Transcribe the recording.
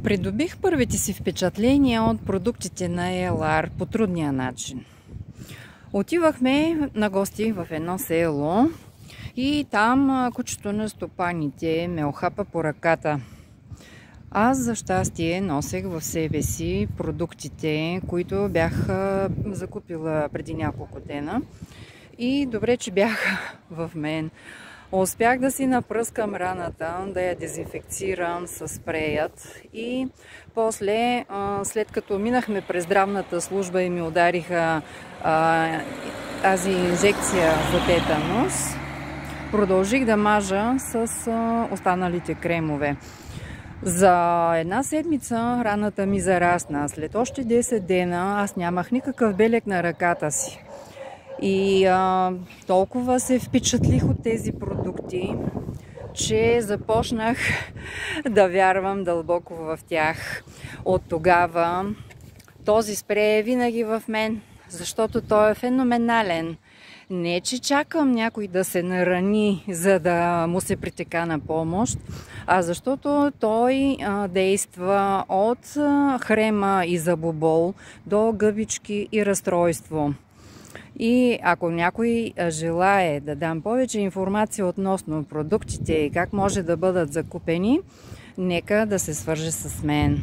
Придобих първите си впечатления от продуктите на ELR по трудния начин. Отивахме на гости в едно село и там кучето на стопаните ме охапа по ръката. Аз за щастие носех в себе си продуктите, които бях закупила преди няколко дена и добре, че бяха в мен. Успях да си напръскам раната, да я дезинфекцирам с спреят и после, след като минахме през здравната служба и ми удариха тази инжекция за тетанус, продължих да мажа с останалите кремове. За една седмица раната ми зарасна. След още 10 дена аз нямах никакъв белег на ръката си. И толкова се впечатлих от тези продукти, че започнах да вярвам дълбоко в тях. От тогава този спрей е винаги в мен, защото той е феноменален. Не, че чакам някой да се нарани, за да му се притека на помощ, а защото той действа от хрема и зъбобол до гъбички и разстройство. И ако някой желае да дам повече информация относно продуктите и как може да бъдат закупени, нека да се свърже с мен.